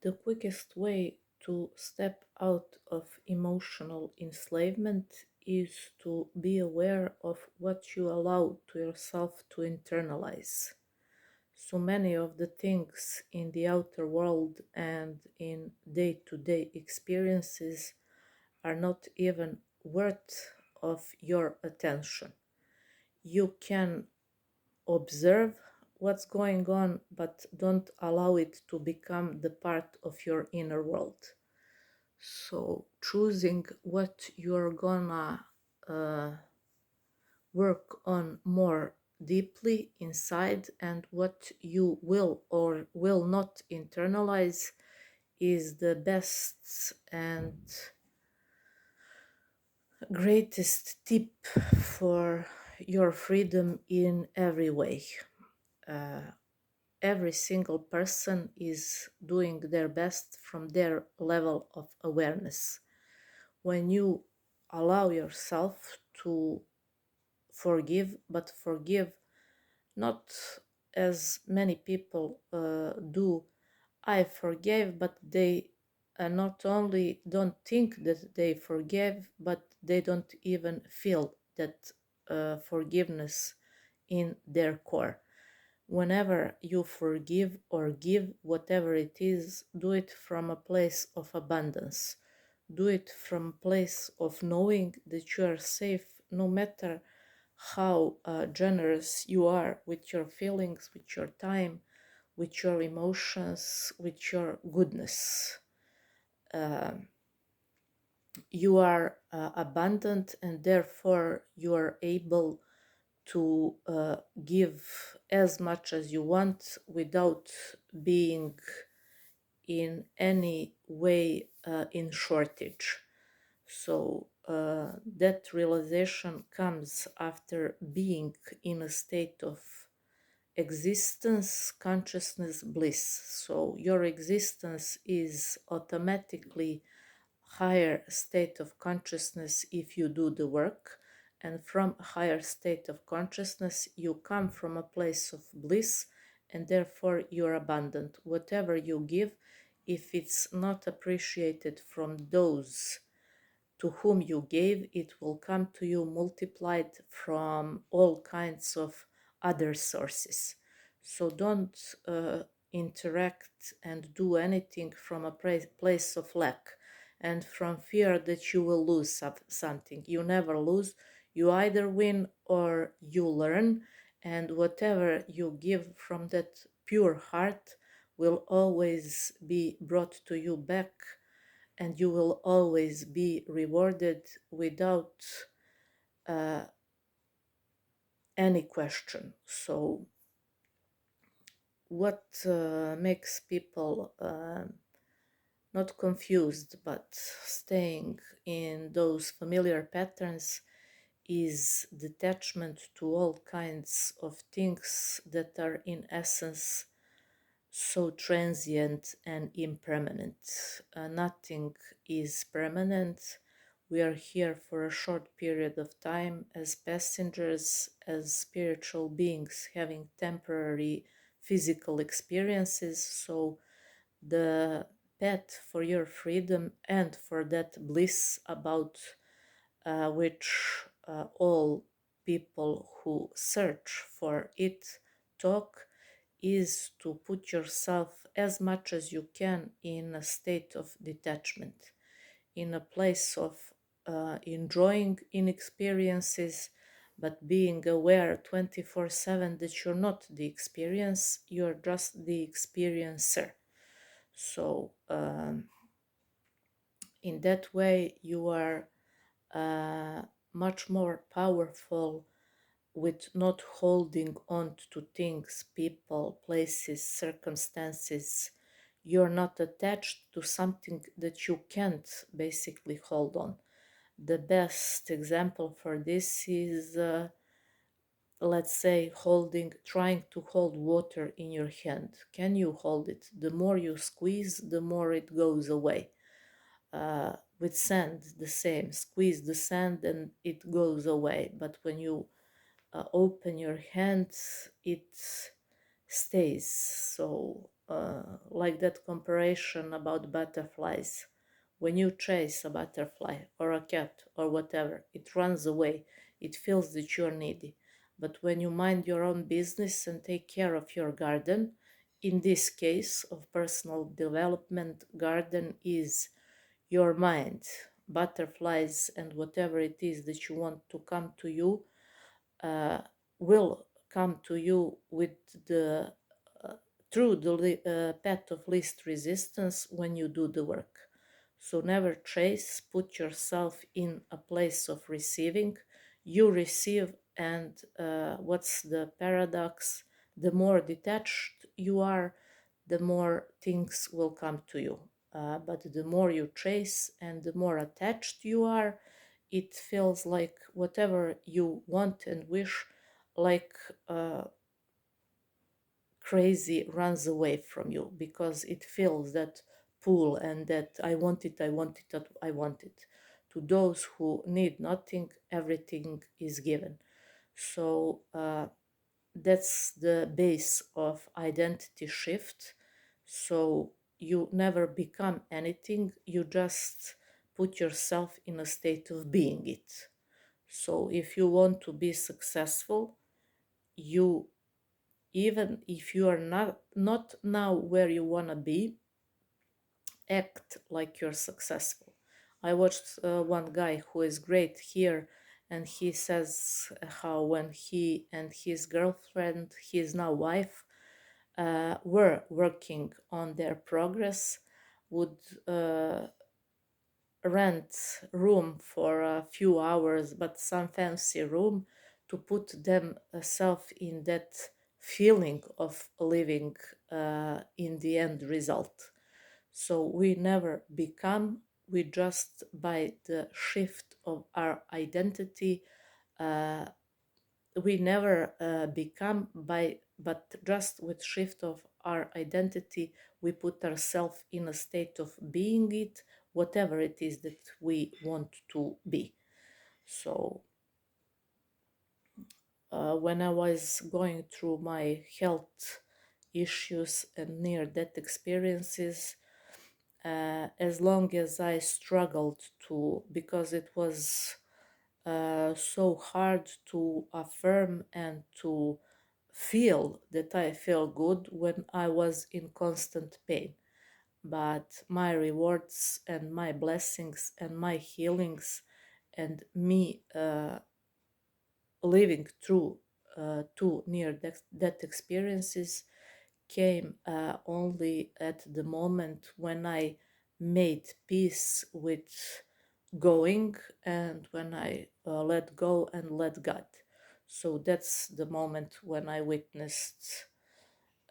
The quickest way to step out of emotional enslavement is to be aware of what you allow to yourself to internalize. So many of the things in the outer world and in day to day experiences are not even worth of your attention. You can observe what's going on, but don't allow it to become the part of your inner world. So, choosing what you're gonna uh, work on more deeply inside and what you will or will not internalize is the best and greatest tip for your freedom in every way. Uh, every single person is doing their best from their level of awareness. When you allow yourself to forgive, but forgive not as many people do, I forgave, but they not only don't think that they forgave, but they don't even feel that forgiveness in their core. Whenever you forgive or give, whatever it is, do it from a place of abundance. Do it from a place of knowing that you are safe no matter how generous you are with your feelings, with your time, with your emotions, with your goodness. Um you are abundant and therefore you are able to give as much as you want without being in any way in shortage. So that realization comes after being in a state of existence, consciousness, bliss. So your existence is automatically higher state of consciousness if you do the work, and from a higher state of consciousness you come from a place of bliss, and therefore you're abundant. Whatever you give, if it's not appreciated from those to whom you gave, it will come to you multiplied from all kinds of other sources. So don't interact and do anything from a place of lack and from fear that you will lose something. You never lose. You either win or you learn, and whatever you give from that pure heart will always be brought to you back, and you will always be rewarded without uh, any question. So, what makes people not confused but staying in those familiar patterns is detachment to all kinds of things that are in essence so transient and impermanent. Nothing is permanent. We are here for a short period of time as passengers, as spiritual beings having temporary physical experiences. So, the path for your freedom and for that bliss about which all people who search for it talk is to put yourself as much as you can in a state of detachment, in a place of enjoying in experiences, but being aware 24/7 that you're not the experience, you're just the experiencer. So, in that way, you are uh, much more powerful with not holding on to things, people, places, circumstances. You're not attached to something that you can't basically hold on. The best example for this is, let's say, trying to hold water in your hand. Can you hold it? The more you squeeze, the more it goes away. With sand, the same. Squeeze the sand and it goes away. But when you open your hands, it stays. So like that comparison about butterflies. When you chase a butterfly or a cat or whatever, it runs away. It feels that you're needy. But when you mind your own business and take care of your garden, in this case of personal development, garden is your mind. Butterflies and whatever it is that you want to come to you uh, will come to you with the uh, through the path of least resistance when you do the work. So never chase, put yourself in a place of receiving. You receive, and what's the paradox? The more detached you are, the more things will come to you. But the more you chase and the more attached you are, it feels like whatever you want and wish, like crazy, runs away from you because it feels that pull and that I want it, I want it, I want it. To those who need nothing, everything is given. So that's the base of identity shift. So you never become anything, you just put yourself in a state of being it. So if you want to be successful, you, even if you are not now where you want to be, act like you're successful. I watched one guy who is great here, and he says how when he and his girlfriend, his now wife, were working on their progress, would uh, rent room for a few hours, but some fancy room to put themselves in that feeling of living in the end result. So we never become, we just by the shift of our identity, uh, we never become by, but just with shift of our identity, we put ourselves in a state of being it, whatever it is that we want to be. So when I was going through my health issues and near death experiences, as long as I struggled to, because it was so hard to affirm and to feel that I feel good when I was in constant pain. But my rewards and my blessings and my healings and me living through two near death experiences came only at the moment when I made peace with going and when I let go and let God. So that's the moment when I witnessed,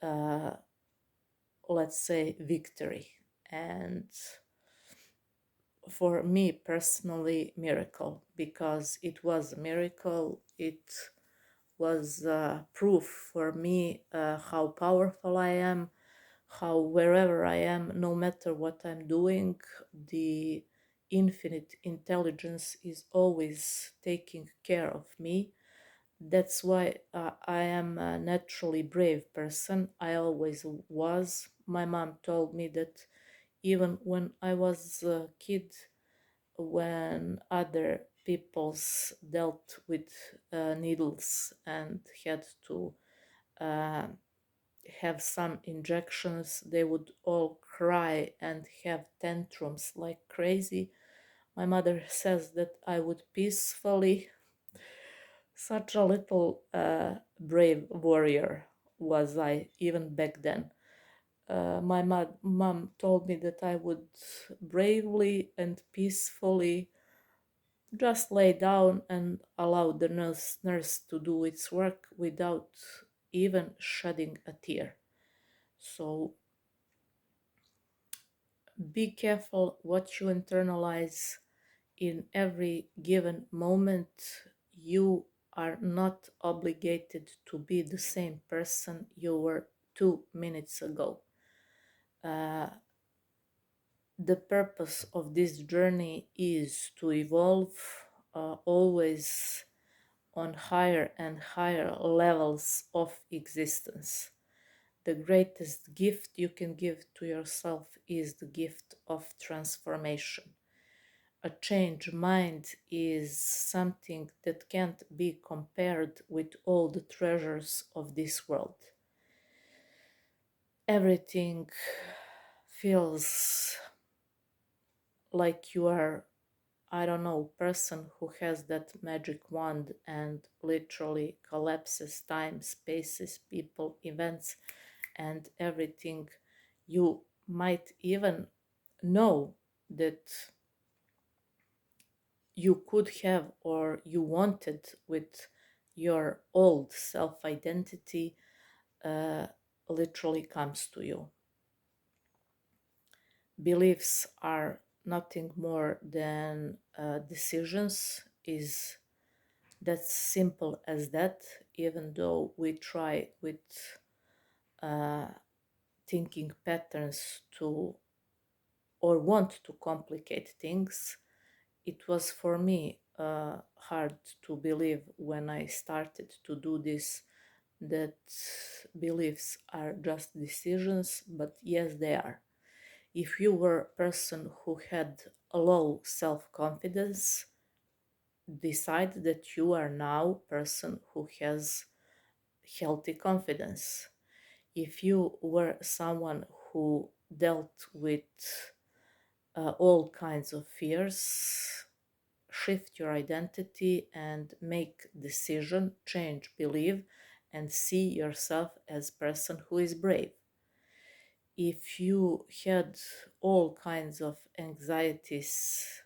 uh, let's say, victory. And for me personally, miracle, because it was a miracle. It was proof for me how powerful I am, how wherever I am, no matter what I'm doing, the infinite intelligence is always taking care of me. That's why I am a naturally brave person. I always was. My mom told me that even when I was a kid, when other peoples dealt with needles and had to uh, have some injections, they would all cry and have tantrums like crazy. My mother says that I would peacefully, such a little brave warrior was I even back then. My mom told me that I would bravely and peacefully just lay down and allow the nurse to do its work without even shedding a tear. So be careful what you internalize in every given moment. You are not obligated to be the same person you were 2 minutes ago. Uh, the purpose of this journey is to evolve always on higher and higher levels of existence. The greatest gift you can give to yourself is the gift of transformation. A changed mind is something that can't be compared with all the treasures of this world. Everything feels like you are, I don't know, person who has that magic wand and literally collapses time, spaces, people, events, and everything. You might even know that you could have or you wanted with your old self identity uh, literally comes to you. Beliefs are nothing more than decisions, is that simple as that, even though we try with uh, thinking patterns to or want to complicate things. It was for me hard to believe when I started to do this that beliefs are just decisions, but yes, they are. If you were a person who had a low self-confidence, decide that you are now a person who has healthy confidence. If you were someone who dealt with all kinds of fears, shift your identity and make decision, change, believe, and see yourself as person who is brave. If you had all kinds of anxieties,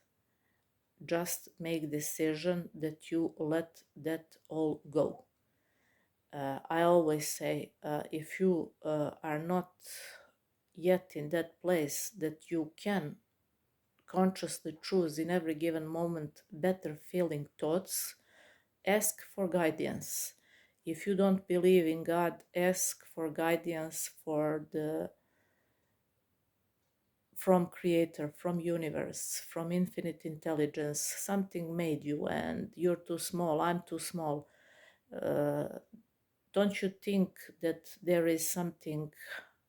just make decision that you let that all go. I always say, if you are not yet in that place that you can consciously choose in every given moment better feeling thoughts, ask for guidance. If you don't believe in God, ask for guidance from creator, from universe, from infinite intelligence. Something made you and you're too small, I'm too small. uh, don't you think that there is something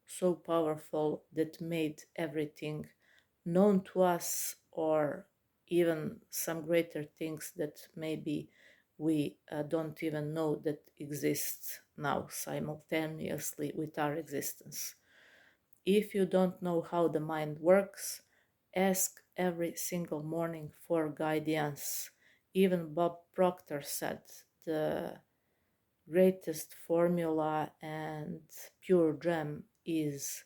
so powerful that made everything known to us, or even some greater things that maybe we don't even know that exist now simultaneously with our existence? If you don't know how the mind works, ask every single morning for guidance. Even Bob Proctor said the greatest formula and pure gem is,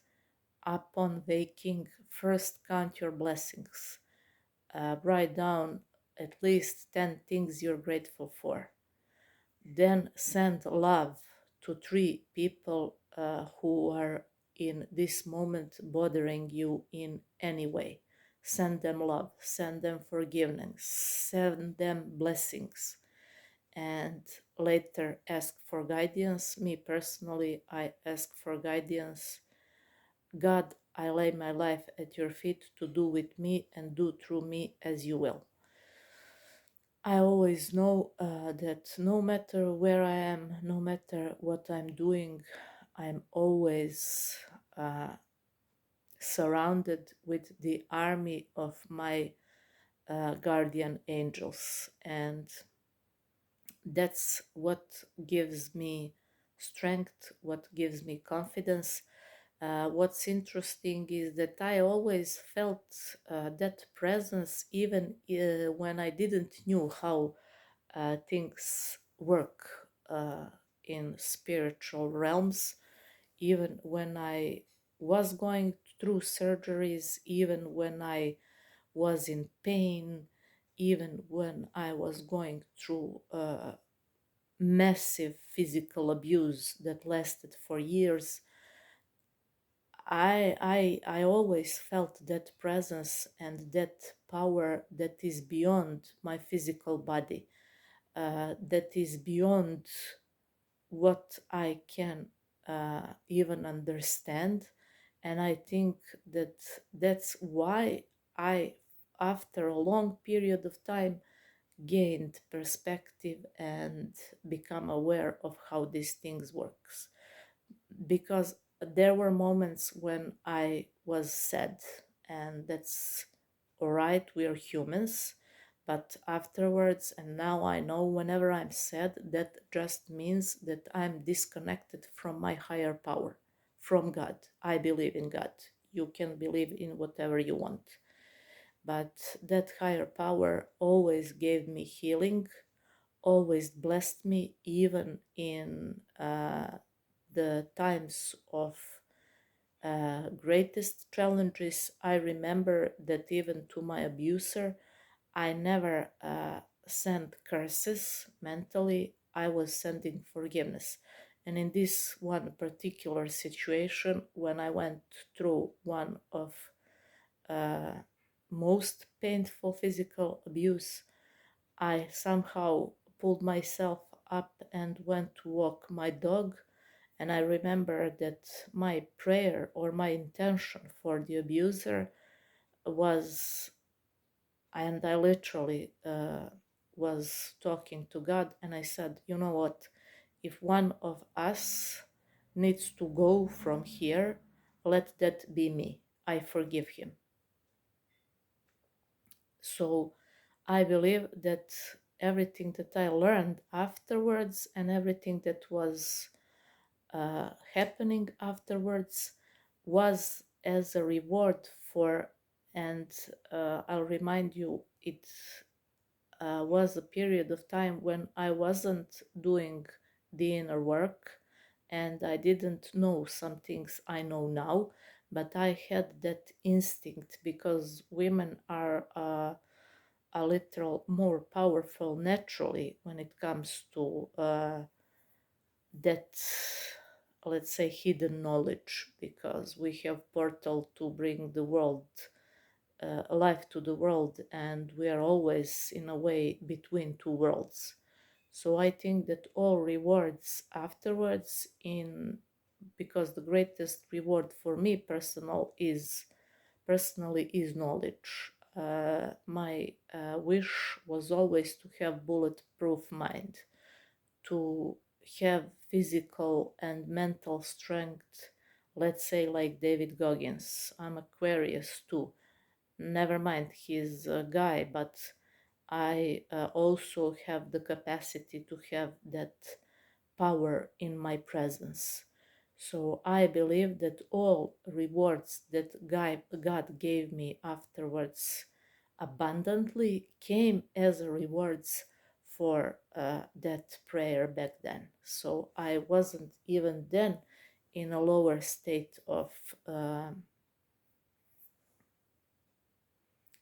upon waking, first count your blessings. Write down at least 10 things you're grateful for. Then send love to 3 people who are in this moment bothering you in any way. Send them love, send them forgiveness, send them blessings, and later ask for guidance. Me personally, I ask for guidance. God, I lay my life at your feet to do with me and do through me as you will. I always know that no matter where I am, no matter what I'm doing, I'm always uh, surrounded with the army of my guardian angels. And that's what gives me strength, what gives me confidence. What's interesting is that I always felt that presence even when I didn't knew how things work in spiritual realms, even when I was going through surgeries, even when I was in pain, even when I was going through massive physical abuse that lasted for years. I always felt that presence and that power that is beyond my physical body, that is beyond what I can even understand. And I think that that's why I, after a long period of time, gained perspective and become aware of how these things works. Because there were moments when I was sad, and that's all right, we are humans. But afterwards, and now I know whenever I'm sad, that just means that I'm disconnected from my higher power, from God. I believe in God. You can believe in whatever you want. But that higher power always gave me healing, always blessed me, even in the times of greatest challenges. I remember that even to my abuser, I never sent curses mentally, I was sending forgiveness. And in this one particular situation, when I went through one of uh, most painful physical abuse, I somehow pulled myself up and went to walk my dog. And I remember that my prayer or my intention for the abuser was, and I literally was talking to God, and I said, you know what? If one of us needs to go from here, let that be me. I forgive him. So I believe that everything that I learned afterwards and everything that was happening afterwards was as a reward for, and I'll remind you, it was a period of time when I wasn't doing the inner work and I didn't know some things I know now, but I had that instinct because women are a little more powerful naturally when it comes to that, let's say, hidden knowledge, because we have portal to bring the world life to the world, and we are always in a way between two worlds. So I think that all rewards afterwards, in because the greatest reward for me personally is knowledge. My wish was always to have bulletproof mind, to have physical and mental strength, let's say like David Goggins. I'm Aquarius too. Never mind, he's a guy, but I also have the capacity to have that power in my presence. So I believe that all rewards that God gave me afterwards abundantly came as rewards for that prayer back then. So I wasn't even then in a lower state of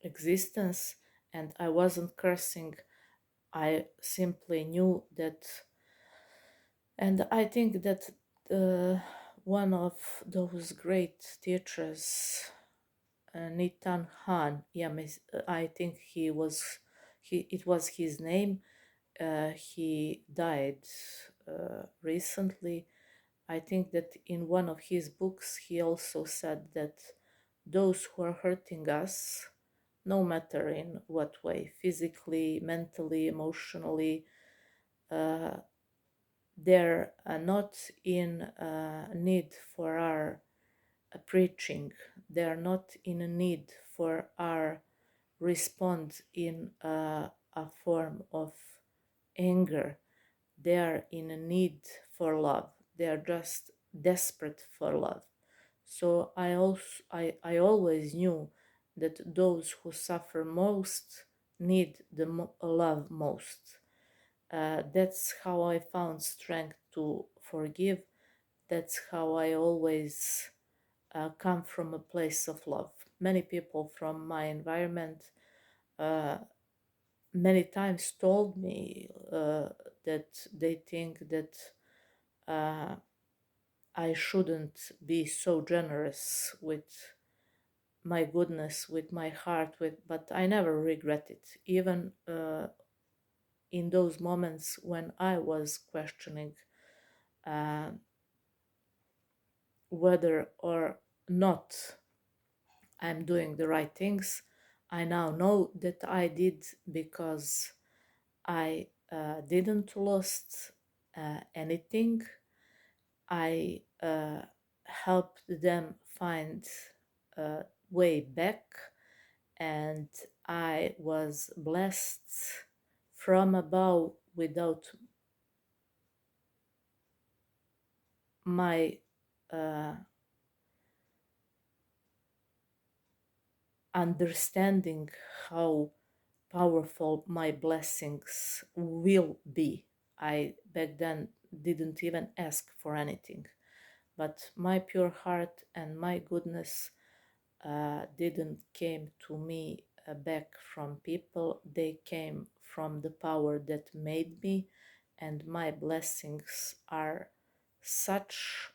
existence, and I wasn't cursing. I simply knew that, and I think that one of those great teachers, Nitan Han, yeah, I think it was his name. He died recently. I think that in one of his books, he also said that those who are hurting us, no matter in what way, physically, mentally, emotionally, uh, they're not in need for our preaching. They're not in a need for our response in a form of anger. They are in a need for love. They are just desperate for love. So I always knew that those who suffer most need the love most. That's how I found strength to forgive. That's how I always come from a place of love. Many people from my environment uh, many times told me that they think that uh, I shouldn't be so generous with my goodness, with my heart, but I never regret it. Even in those moments when I was questioning uh, whether or not I'm doing the right things, I now know that I did, because I didn't lost anything. I helped them find a way back, and I was blessed from above without my uh, understanding how powerful my blessings will be. I back then didn't even ask for anything, but my pure heart and my goodness didn't came to me back from people. They came from the power that made me, and my blessings are such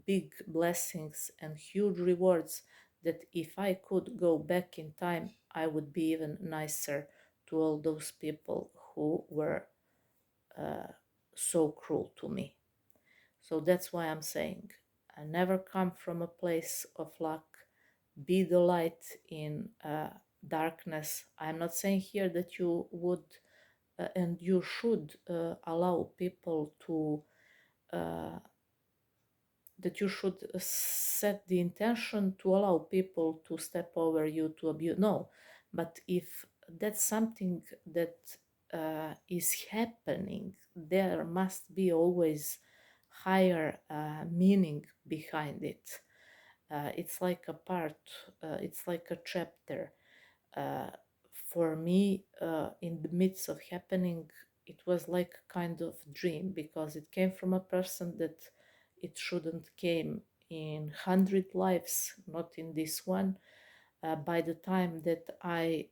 big blessings and huge rewards that if I could go back in time, I would be even nicer to all those people who were uh, so cruel to me. So that's why I'm saying I never come from a place of luck. Be the light in darkness. I'm not saying here that you would and you should allow people to uh, that you should set the intention to allow people to step over you to abuse. No, but if that's something that is happening, there must be always higher meaning behind it. It's like a part, it's like a chapter. Uh, for me, in the midst of happening, it was like a kind of dream because it came from a person that it shouldn't came in 100 lives, not in this one. By the time that I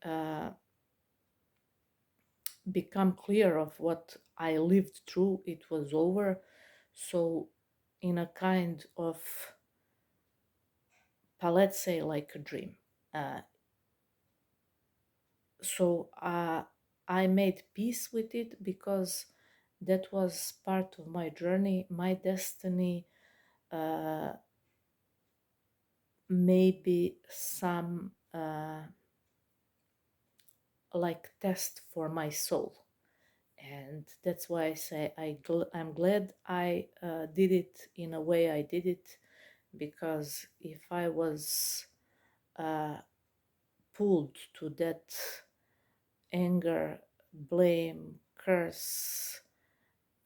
become clear of what I lived through, it was over. So, in a kind of, let's say, like a dream. Uh, so I made peace with it because that was part of my journey, my destiny, uh, maybe some like test for my soul. And that's why I say I'm glad I did it in a way I did it, because if I was uh, pulled to that anger, blame, curse,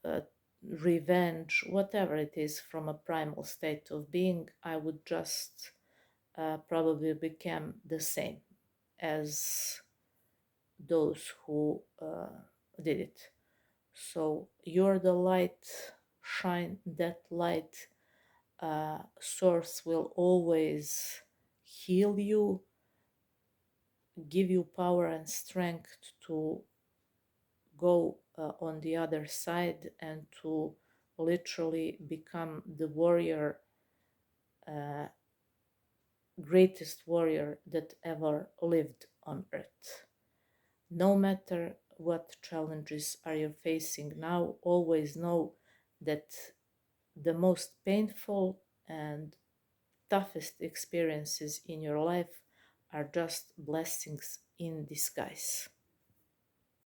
uh, revenge, whatever it is from a primal state of being, I would just probably become the same as those who did it. So you're the light, shine that light. Source will always heal you, give you power and strength to go on the other side and to literally become the warrior, uh, greatest warrior that ever lived on earth. No matter what challenges are you facing now, always know that the most painful and toughest experiences in your life are just blessings in disguise.